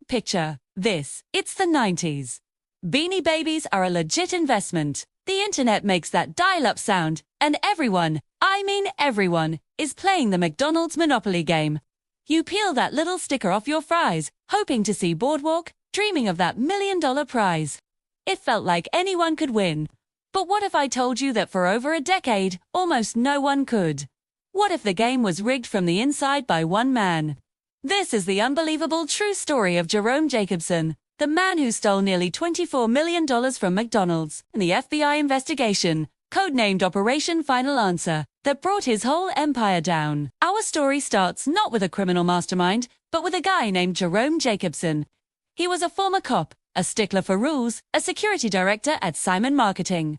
big picture. It's the 90s. Beanie Babies are a legit investment. The internet makes that dial-up sound, and everyone, I mean everyone, is playing the McDonald's Monopoly game. You peel that little sticker off your fries, hoping to see Boardwalk, dreaming of that $1 million prize. It felt like anyone could win. But what if I told you that for over a decade, almost no one could? What if the game was rigged from the inside by one man? This is the unbelievable true story of Jerome Jacobson, the man who stole nearly $24 million from McDonald's in the FBI investigation, codenamed Operation Final Answer, that brought his whole empire down. Our story starts not with a criminal mastermind, but with a guy named Jerome Jacobson. He was a former cop, a stickler for rules, a security director at Simon Marketing.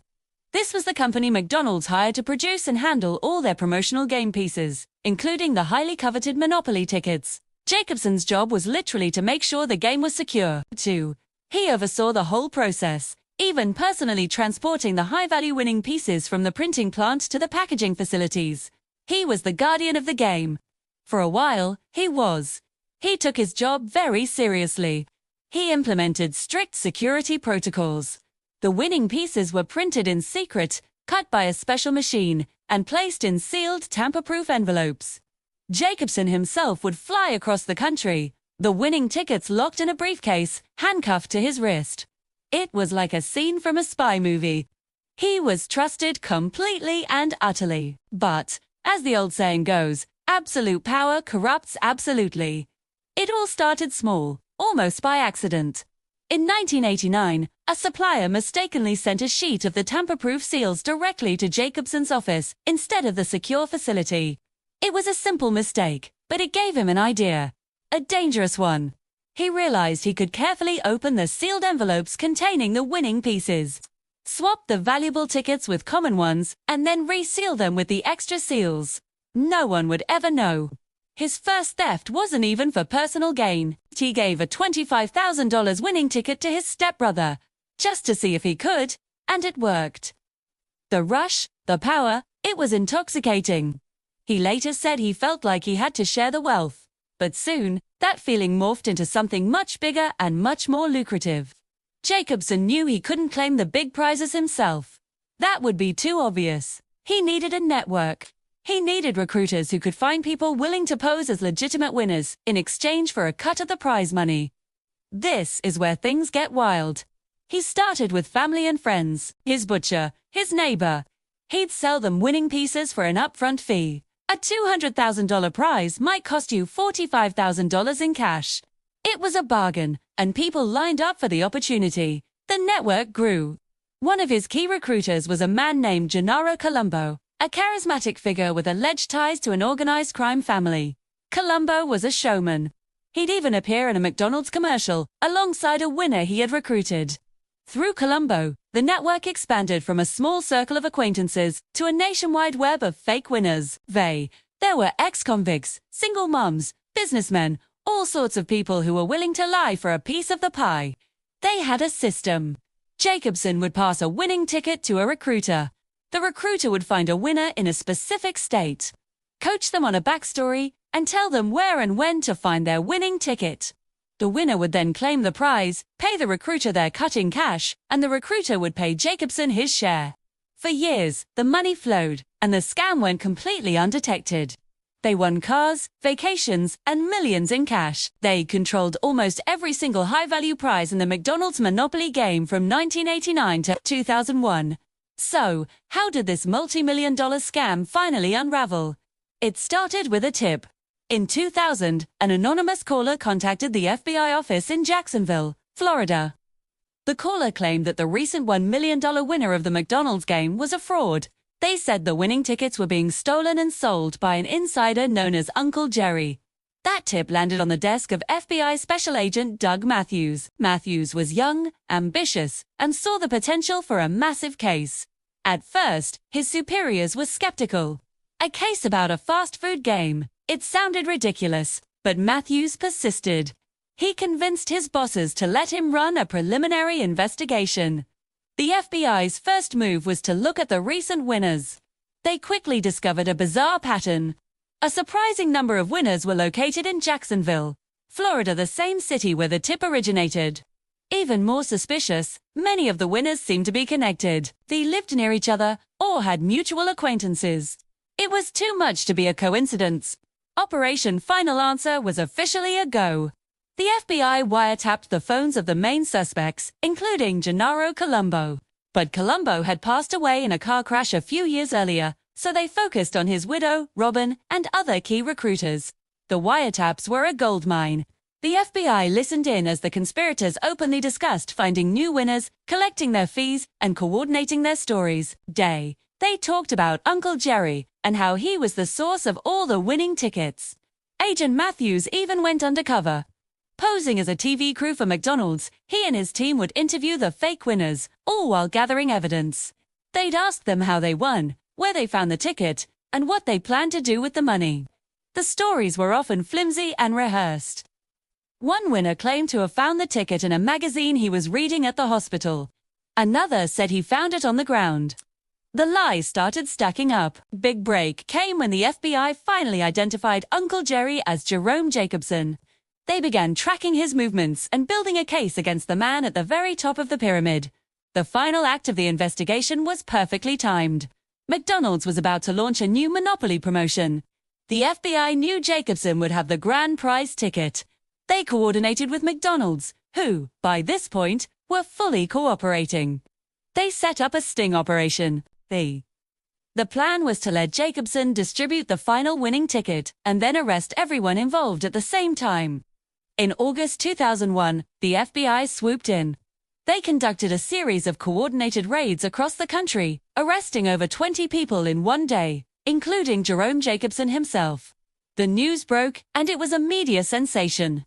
This was the company McDonald's hired to produce and handle all their promotional game pieces, including the highly coveted Monopoly tickets. Jacobson's job was literally to make sure the game was secure, too. He oversaw the whole process, even personally transporting the high-value winning pieces from the printing plant to the packaging facilities. He was the guardian of the game. For a while, he was. He took his job very seriously. He implemented strict security protocols. The winning pieces were printed in secret, cut by a special machine, and placed in sealed tamper-proof envelopes. Jacobson himself would fly across the country, the winning tickets locked in a briefcase, handcuffed to his wrist. It was like a scene from a spy movie. He was trusted completely and utterly. But, as the old saying goes, absolute power corrupts absolutely. It all started small, almost by accident. In 1989, a supplier mistakenly sent a sheet of the tamper-proof seals directly to Jacobson's office instead of the secure facility. It was a simple mistake, but it gave him an idea. A dangerous one. He realized he could carefully open the sealed envelopes containing the winning pieces, swap the valuable tickets with common ones, and then reseal them with the extra seals. No one would ever know. His first theft wasn't even for personal gain. He gave a $25,000 winning ticket to his stepbrother, just to see if he could, and it worked. The rush, the power, it was intoxicating. He later said he felt like he had to share the wealth. But soon, that feeling morphed into something much bigger and much more lucrative. Jacobson knew he couldn't claim the big prizes himself. That would be too obvious. He needed a network. He needed recruiters who could find people willing to pose as legitimate winners in exchange for a cut of the prize money. This is where things get wild. He started with family and friends, his butcher, his neighbor. He'd sell them winning pieces for an upfront fee. A $200,000 prize might cost you $45,000 in cash. It was a bargain, and people lined up for the opportunity. The network grew. One of his key recruiters was a man named Gennaro Colombo, a charismatic figure with alleged ties to an organized crime family. Colombo was a showman. He'd even appear in a McDonald's commercial alongside a winner he had recruited. Through Colombo, the network expanded from a small circle of acquaintances to a nationwide web of fake winners. There were ex-convicts, single moms, businessmen, all sorts of people who were willing to lie for a piece of the pie. They had a system. Jacobson would pass a winning ticket to a recruiter. The recruiter would find a winner in a specific state, coach them on a backstory, and tell them where and when to find their winning ticket. The winner would then claim the prize, pay the recruiter their cut in cash, and the recruiter would pay Jacobson his share. For years, the money flowed, and the scam went completely undetected. They won cars, vacations, and millions in cash. They controlled almost every single high-value prize in the McDonald's Monopoly game from 1989 to 2001. So, how did this multi-million-dollar scam finally unravel? It started with a tip. In 2000, an anonymous caller contacted the FBI office in Jacksonville, Florida. The caller claimed that the recent $1 million winner of the McDonald's game was a fraud. They said the winning tickets were being stolen and sold by an insider known as Uncle Jerry. That tip landed on the desk of FBI Special Agent Doug Matthews. Matthews was young, ambitious, and saw the potential for a massive case. At first, his superiors were skeptical. A case about a fast food game. It sounded ridiculous, but Matthews persisted. He convinced his bosses to let him run a preliminary investigation. The FBI's first move was to look at the recent winners. They quickly discovered a bizarre pattern. A surprising number of winners were located in Jacksonville. Florida, the same city where the tip originated. Even more suspicious, many of the winners seemed to be connected. They lived near each other or had mutual acquaintances. It was too much to be a coincidence. Operation Final Answer was officially a go. The FBI wiretapped the phones of the main suspects, including Gennaro Colombo. But Colombo had passed away in a car crash a few years earlier, so they focused on his widow, Robin, and other key recruiters. The wiretaps were a goldmine. The FBI listened in as the conspirators openly discussed finding new winners, collecting their fees, and coordinating their stories. They talked about Uncle Jerry and how he was the source of all the winning tickets. Agent Matthews even went undercover. Posing as a TV crew for McDonald's, he and his team would interview the fake winners, all while gathering evidence. They'd ask them how they won, where they found the ticket, and what they planned to do with the money. The stories were often flimsy and rehearsed. One winner claimed to have found the ticket in a magazine he was reading at the hospital. Another said he found it on the ground. The lies started stacking up. Big break came when the FBI finally identified Uncle Jerry as Jerome Jacobson. They began tracking his movements and building a case against the man at the very top of the pyramid. The final act of the investigation was perfectly timed. McDonald's was about to launch a new Monopoly promotion. The FBI knew Jacobson would have the grand prize ticket. They coordinated with McDonald's, who, by this point, were fully cooperating. They set up a sting operation. The plan was to let Jacobson distribute the final winning ticket and then arrest everyone involved at the same time. In August 2001, the FBI swooped in. They conducted a series of coordinated raids across the country, arresting over 20 people in one day, including Jerome Jacobson himself. The news broke, and it was a media sensation.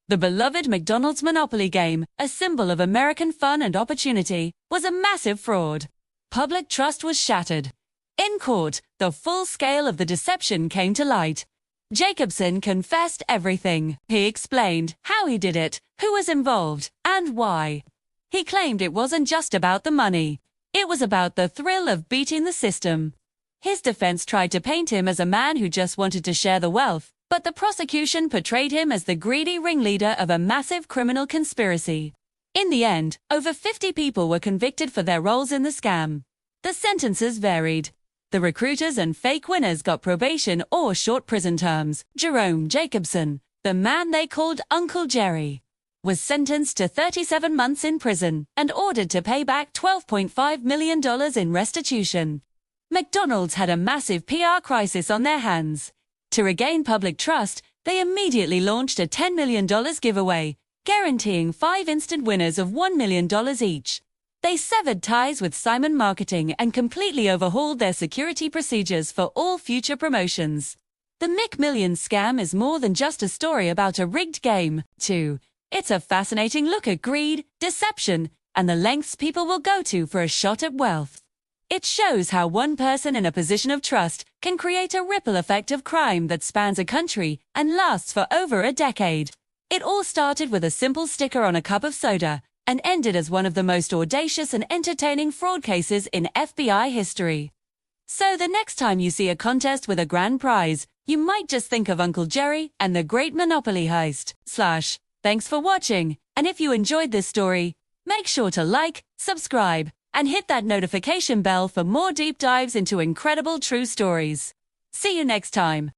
The beloved McDonald's Monopoly game, a symbol of American fun and opportunity, was a massive fraud. Public trust was shattered. In court, the full scale of the deception came to light. Jacobson confessed everything. He explained how he did it, who was involved, and why. He claimed it wasn't just about the money. It was about the thrill of beating the system. His defense tried to paint him as a man who just wanted to share the wealth, but the prosecution portrayed him as the greedy ringleader of a massive criminal conspiracy. In the end, over 50 people were convicted for their roles in the scam. The sentences varied. The recruiters and fake winners got probation or short prison terms. Jerome Jacobson, the man they called Uncle Jerry, was sentenced to 37 months in prison and ordered to pay back $12.5 million in restitution. McDonald's had a massive PR crisis on their hands. To regain public trust, they immediately launched a $10 million giveaway, guaranteeing 5 instant winners of $1 million each. They severed ties with Simon Marketing and completely overhauled their security procedures for all future promotions. The McMillions scam is more than just a story about a rigged game, too. It's a fascinating look at greed, deception, and the lengths people will go to for a shot at wealth. It shows how one person in a position of trust can create a ripple effect of crime that spans a country and lasts for over a decade. It all started with a simple sticker on a cup of soda and ended as one of the most audacious and entertaining fraud cases in FBI history. So the next time you see a contest with a grand prize, you might just think of Uncle Jerry and the Great Monopoly Heist. Thanks for watching, and if you enjoyed this story, make sure to like, subscribe, and hit that notification bell for more deep dives into incredible true stories. See you next time.